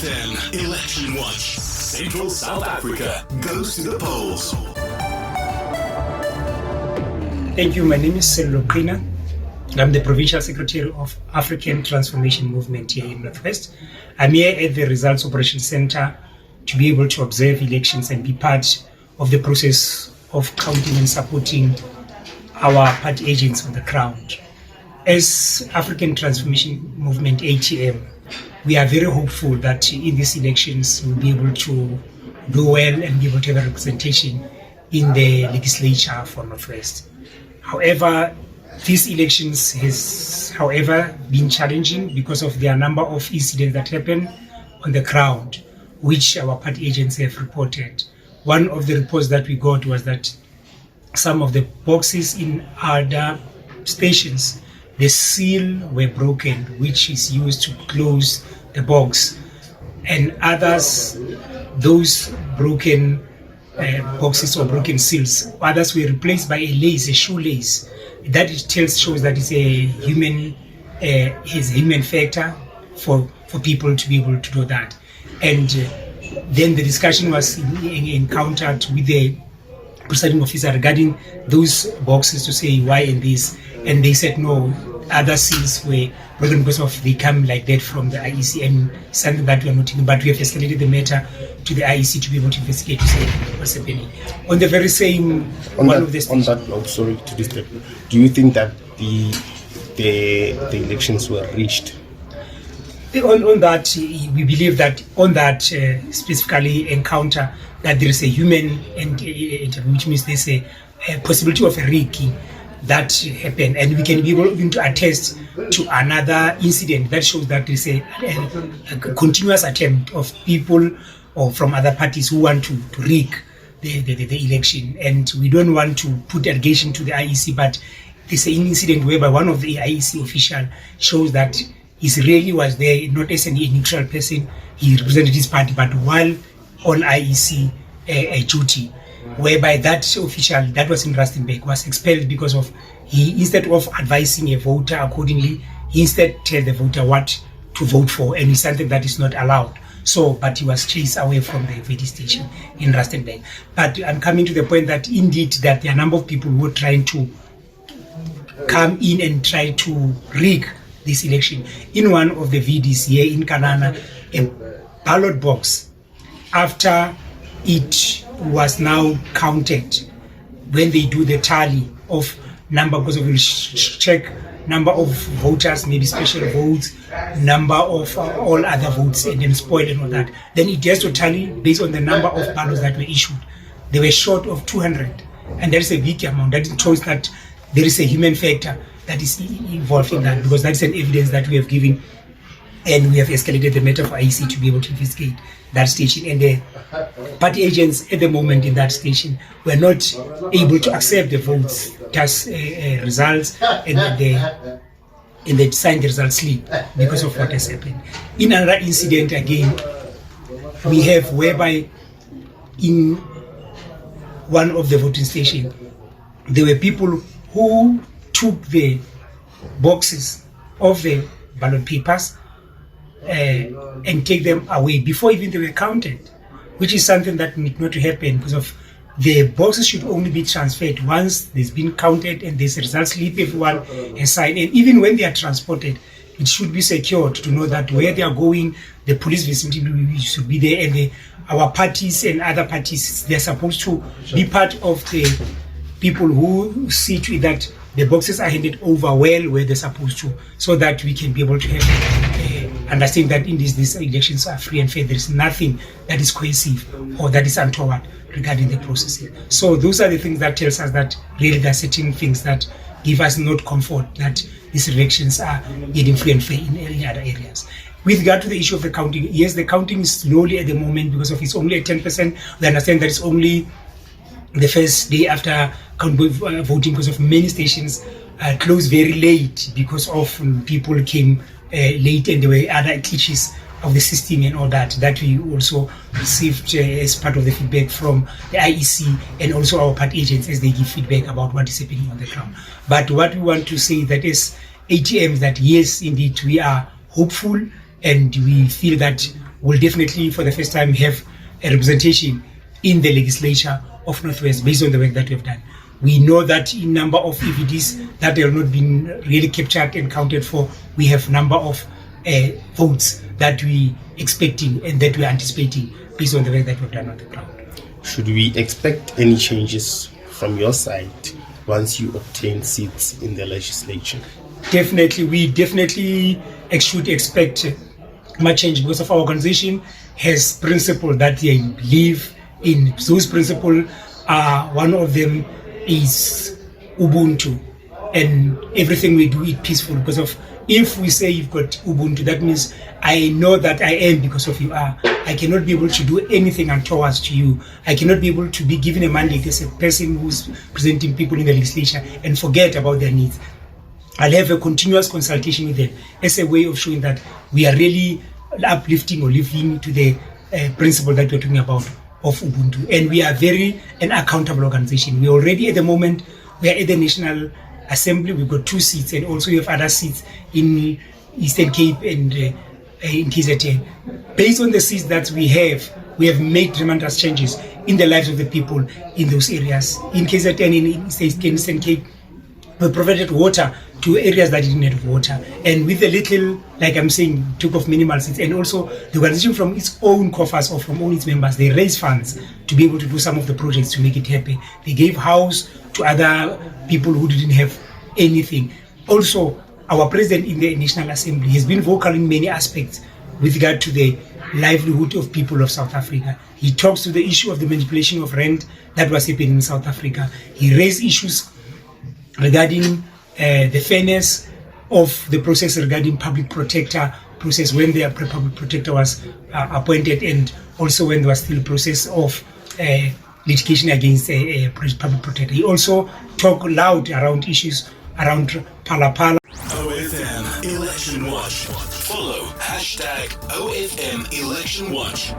then, Election Watch. Central South Africa goes to the polls. Thank you. My name is Sello Qhina. I'm the Provincial Secretary of African Transformation Movement here in Northwest. I'm here at the Results Operations Center to be able to observe elections and be part of the process of counting and supporting our party agents on the ground. As African Transformation Movement ATM, we are very hopeful that in these elections we'll be able to do well and be able to have a representation in the legislature for Northwest. However, these elections has, however, been challenging because of the number of incidents that happen on the ground, which our party agents have reported. One of the reports that we got was that some of the boxes in other stations, the seal were broken, which is used to close the box, and others, those broken boxes or broken seals, others were replaced by a lace, a shoelace. That shows that it's a human factor for people to be able to do that. And then the discussion was encountered with the presiding officer regarding those boxes to say why in this, and they said no, other seals were broken because of they come like that from the IEC, and something that we are not taking, but we have escalated the matter to the IEC to be able to investigate to say what's happening. On the very same sorry to disturb, do you think that the elections were reached? On that, we believe that on that specifically encounter that there is a human interview, which means there's a possibility of a rigging that happened, and we can be able even to attest to another incident that shows that there's a continuous attempt of people or from other parties who want to rig the election, and we don't want to put allegation to the IEC, but there's an incident whereby one of the IEC official shows that he really was there, not as a neutral person. He represented his party, but while on IEC duty, whereby that official that was in Rustenburg was expelled because of he, instead of advising a voter accordingly, he instead tell the voter what to vote for, and it's something that is not allowed. So, but he was chased away from the VD station in Rustenburg. But I'm coming to the point that indeed that there are a number of people who are trying to come in and try to rig this election. In one of the VDs here in Qhina, a ballot box, after it was now counted, when they do the tally of number, because we will check number of voters, maybe special votes, number of all other votes, and then spoil and all that, then it has to tally based on the number of ballots that were issued. They were short of 200, and that is a big amount. That shows that there is a human factor that is involved in that, because that's an evidence that we have given, and we have escalated the matter for IEC to be able to investigate that station. And the party agents at the moment in that station were not able to accept the votes, just results, and they signed the result slip because of what has happened. In another incident again, we have whereby in one of the voting stations, there were people who took the boxes of the ballot papers and take them away before even they were counted, which is something that need not to happen, because of the boxes should only be transferred once there's been counted and there's a result slip everyone has signed. And even when they are transported, it should be secured to know that where they are going, the police vicinity should be there, and our parties and other parties, they're supposed to be part of the people who see to it that the boxes are handed over well where they're supposed to, so that we can be able to have understand that in these elections are free and fair. There is nothing that is cohesive or that is untoward regarding the process here. So those are the things that tells us that really there are certain things that give us not comfort that these elections are getting free and fair in any other areas. With regard to the issue of the counting, yes, the counting is slowly at the moment because of it's only at 10%. We understand that it's only the first day after voting, because of many stations closed very late because of people came late, and there were other glitches of the system and all that we also received as part of the feedback from the IEC and also our party agents as they give feedback about what is happening on the ground. But what we want to say that is ATMs, that yes, indeed we are hopeful and we feel that will definitely for the first time have a representation in the legislature of Northwest based on the work that we have done. We know that in number of EVDs that have not been really captured and counted for, we have number of votes that we expecting and that we are anticipating based on the work that we've done on the ground. Should we expect any changes from your side once you obtain seats in the legislature? Definitely, we definitely should expect much change because of our organization has principles that they believe in. Those principles are, one of them is Ubuntu, and everything we do it peaceful, because of if we say you've got Ubuntu, that means I know that I am because of you are. I cannot be able to do anything untoward to you. I cannot be able to be given a mandate as a person who's presenting people in the legislature and forget about their needs. I'll have a continuous consultation with them as a way of showing that we are really uplifting or living to the principle that we're talking about of Ubuntu. And we are an accountable organization. We already at the moment, we are at the National Assembly. We've got 2 seats, and also we have other seats in Eastern Cape and in KZN. Based on the seats that we have made tremendous changes in the lives of the people in those areas. In KZN, in Eastern Cape, we provided water to areas that didn't have water. And with a little, like I'm saying, took off minimal seats. And also the organization from its own coffers or from all its members, they raise funds to be able to do some of the projects to make it happen. They gave house to other people who didn't have anything. Also, our president in the National Assembly has been vocal in many aspects with regard to the livelihood of people of South Africa. He talks to the issue of the manipulation of rent that was happening in South Africa. He raised issues regarding the fairness of the process regarding public protector process when the public protector was appointed, and also when there was still a process of litigation against a public protector. He also talked loud around issues around Pala. OFM Election Watch. Follow #OFM Election Watch.